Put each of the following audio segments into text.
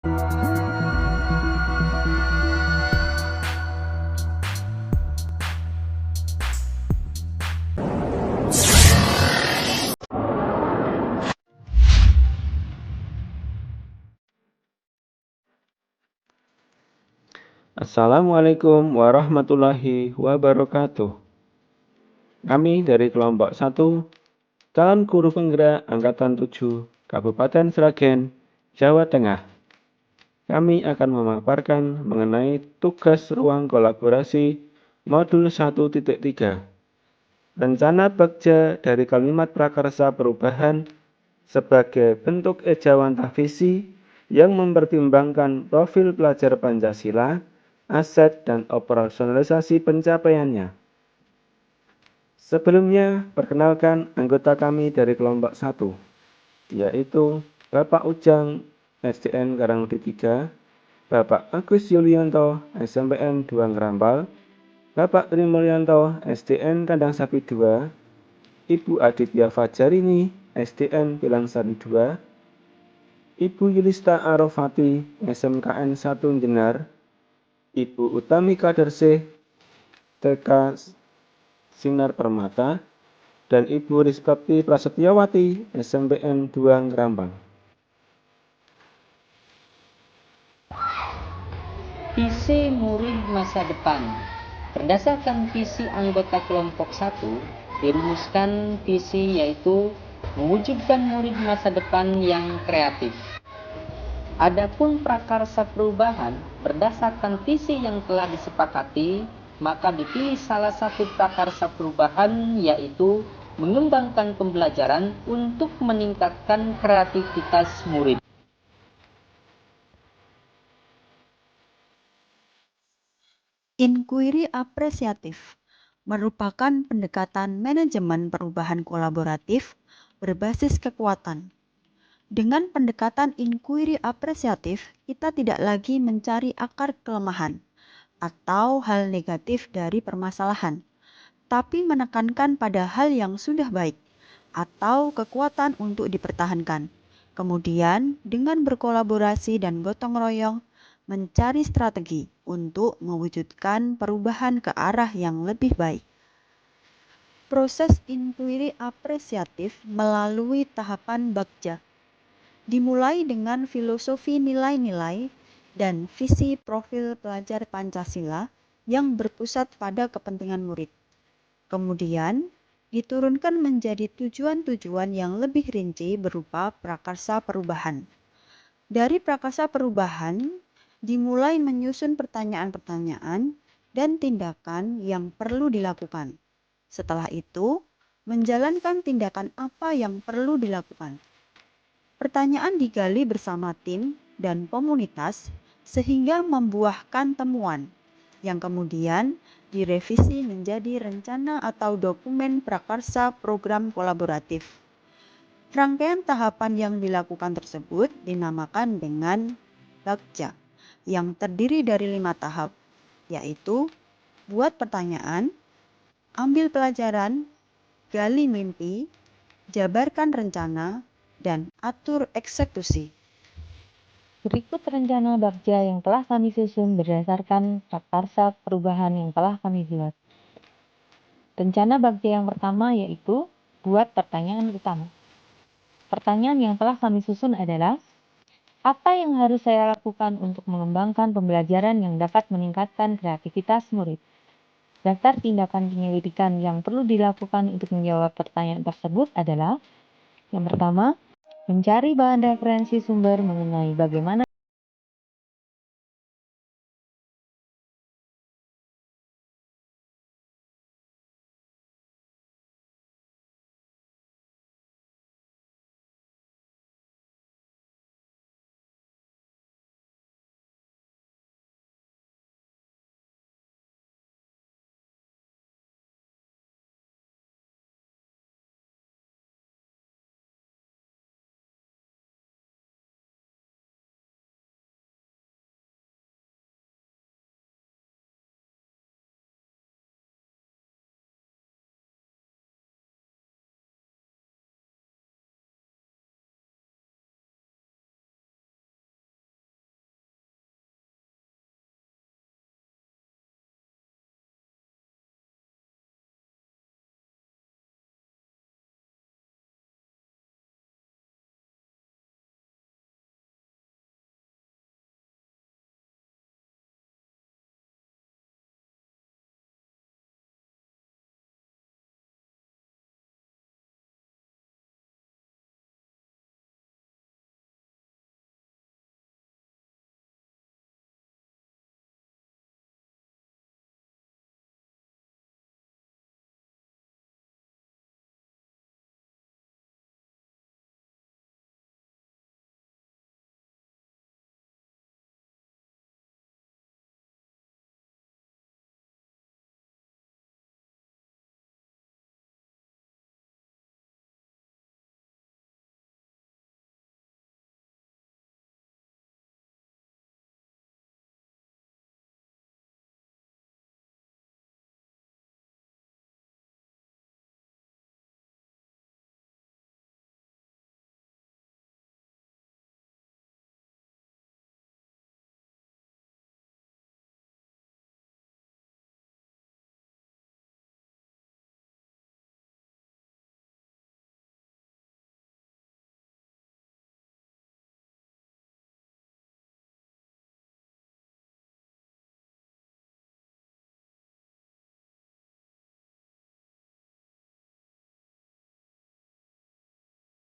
Assalamualaikum warahmatullahi wabarakatuh. Kami dari kelompok 1, calon guru penggerak Angkatan 7, Kabupaten Sragen, Jawa Tengah. Kami akan memaparkan mengenai tugas ruang kolaborasi modul 1.3. Rencana Bagja dari kalimat prakarsa perubahan sebagai bentuk ejawantah visi yang mempertimbangkan profil pelajar Pancasila, aset dan operasionalisasi pencapaiannya. Sebelumnya, perkenalkan anggota kami dari kelompok 1, yaitu Bapak Ujang, SDN Karangmudi 3, Bapak Agus Yulianto, SMPN 2 Ngerampal, Bapak Trimulyanto, SDN Kandang Sapi 2, Ibu Aditya Fajarini, SDN Pilangsari 2, Ibu Yulista Arofati, SMKN 1 Jenar, Ibu Utami Kadersih, TK Sinar Permata, dan Ibu Rizkapti Prasetyawati, SMPN 2 Ngerampang. Visi murid masa depan. Berdasarkan visi anggota kelompok 1, dirumuskan visi yaitu mewujudkan murid masa depan yang kreatif. Adapun prakarsa perubahan berdasarkan visi yang telah disepakati, maka dipilih salah satu prakarsa perubahan yaitu mengembangkan pembelajaran untuk meningkatkan kreativitas murid. Inquiry apresiatif merupakan pendekatan manajemen perubahan kolaboratif berbasis kekuatan. Dengan pendekatan inquiry apresiatif, kita tidak lagi mencari akar kelemahan atau hal negatif dari permasalahan, tapi menekankan pada hal yang sudah baik atau kekuatan untuk dipertahankan. Kemudian, dengan berkolaborasi dan gotong royong, mencari strategi untuk mewujudkan perubahan ke arah yang lebih baik. Proses inquiry apresiatif melalui tahapan Bagja dimulai dengan filosofi nilai-nilai dan visi profil pelajar Pancasila yang berpusat pada kepentingan murid. Kemudian, diturunkan menjadi tujuan-tujuan yang lebih rinci berupa prakarsa perubahan. Dari prakarsa perubahan, dimulai menyusun pertanyaan-pertanyaan dan tindakan yang perlu dilakukan. Setelah itu, menjalankan tindakan apa yang perlu dilakukan. Pertanyaan digali bersama tim dan komunitas sehingga membuahkan temuan yang kemudian direvisi menjadi rencana atau dokumen prakarsa program kolaboratif. Rangkaian tahapan yang dilakukan tersebut dinamakan dengan Bagja yang terdiri dari 5 tahap, yaitu buat pertanyaan, ambil pelajaran, gali mimpi, jabarkan rencana, dan atur eksekusi. Berikut rencana Bagja yang telah kami susun berdasarkan prakarsa perubahan yang telah kami buat. Rencana Bagja yang pertama yaitu buat pertanyaan utama. Pertanyaan yang telah kami susun adalah, apa yang harus saya lakukan untuk mengembangkan pembelajaran yang dapat meningkatkan kreativitas murid? Daftar tindakan penyelidikan yang perlu dilakukan untuk menjawab pertanyaan tersebut adalah, yang pertama, mencari bahan referensi sumber mengenai bagaimana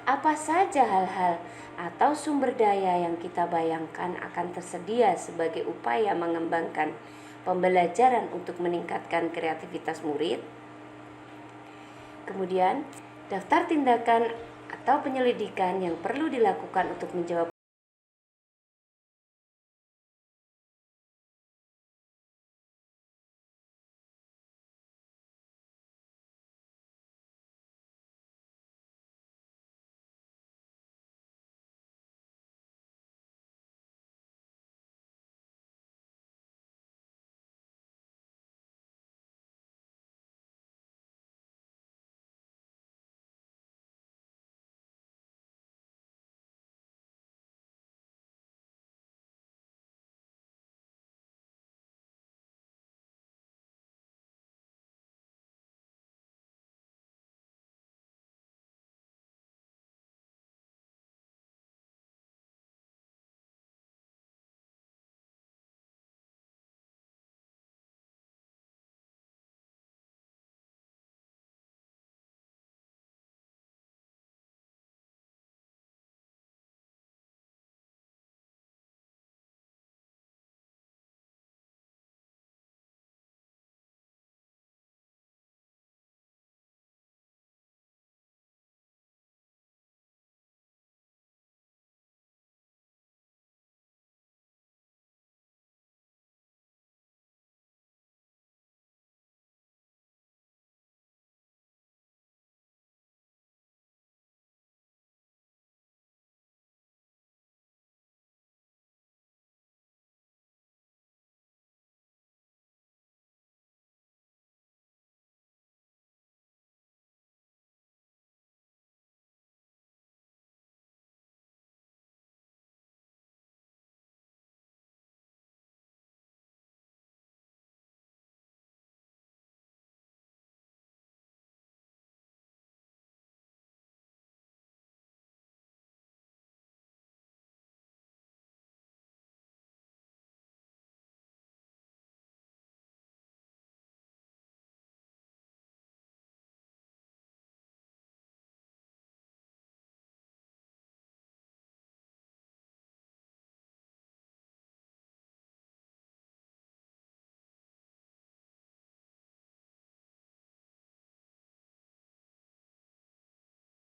Apa saja hal-hal atau sumber daya yang kita bayangkan akan tersedia sebagai upaya mengembangkan pembelajaran untuk meningkatkan kreativitas murid? Kemudian, daftar tindakan atau penyelidikan yang perlu dilakukan untuk menjawab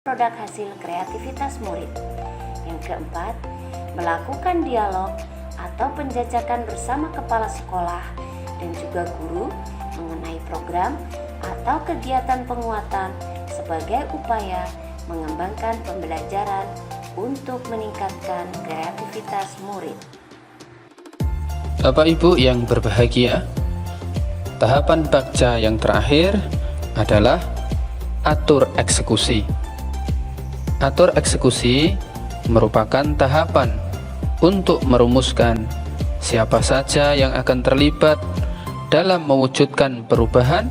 produk hasil kreativitas murid. Yang keempat, melakukan dialog atau penjajakan bersama kepala sekolah dan juga guru mengenai program atau kegiatan penguatan sebagai upaya mengembangkan pembelajaran untuk meningkatkan kreativitas murid. Bapak Ibu yang berbahagia, tahapan Bagja yang terakhir adalah atur eksekusi. Atur eksekusi merupakan tahapan untuk merumuskan siapa saja yang akan terlibat dalam mewujudkan perubahan,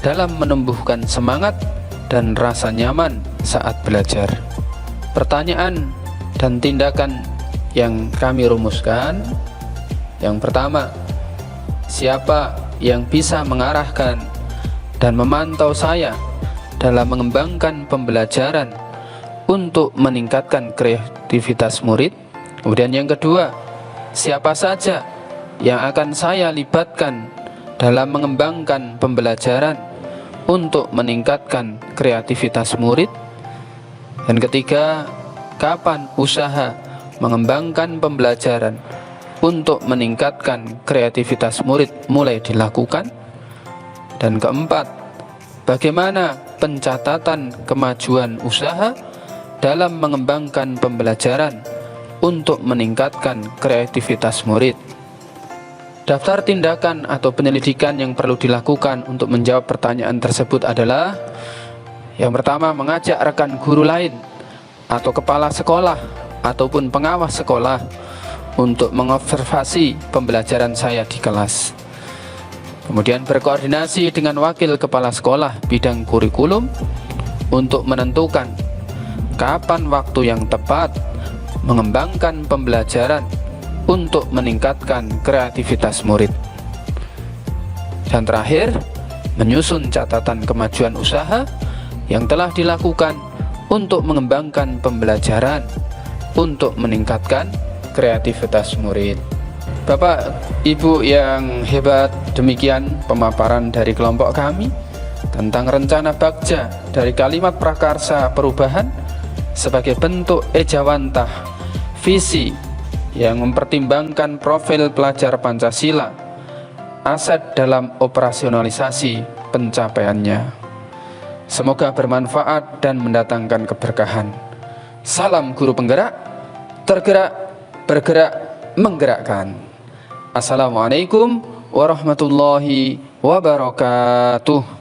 dalam menumbuhkan semangat dan rasa nyaman saat belajar. Pertanyaan dan tindakan yang kami rumuskan, yang pertama, siapa yang bisa mengarahkan dan memantau saya dalam mengembangkan pembelajaran untuk meningkatkan kreativitas murid? Kemudian yang kedua, siapa saja yang akan saya libatkan dalam mengembangkan pembelajaran untuk meningkatkan kreativitas murid? Dan ketiga, kapan usaha mengembangkan pembelajaran untuk meningkatkan kreativitas murid mulai dilakukan? Dan keempat, bagaimana pencatatan kemajuan usaha dalam mengembangkan pembelajaran untuk meningkatkan kreativitas murid? Daftar tindakan atau penyelidikan yang perlu dilakukan untuk menjawab pertanyaan tersebut adalah: yang pertama, mengajak rekan guru lain atau kepala sekolah ataupun pengawas sekolah untuk mengobservasi pembelajaran saya di kelas. Kemudian berkoordinasi dengan wakil kepala sekolah bidang kurikulum untuk menentukan kapan waktu yang tepat mengembangkan pembelajaran untuk meningkatkan kreativitas murid. Dan terakhir, menyusun catatan kemajuan usaha yang telah dilakukan untuk mengembangkan pembelajaran, untuk meningkatkan kreativitas murid. Bapak, Ibu yang hebat, demikian pemaparan dari kelompok kami tentang rencana Bagja dari kalimat prakarsa perubahan sebagai bentuk ejawantah visi yang mempertimbangkan profil pelajar Pancasila, aset dalam operasionalisasi pencapaiannya. Semoga bermanfaat dan mendatangkan keberkahan. Salam guru penggerak, tergerak, bergerak, menggerakkan. Assalamualaikum warahmatullahi wabarakatuh.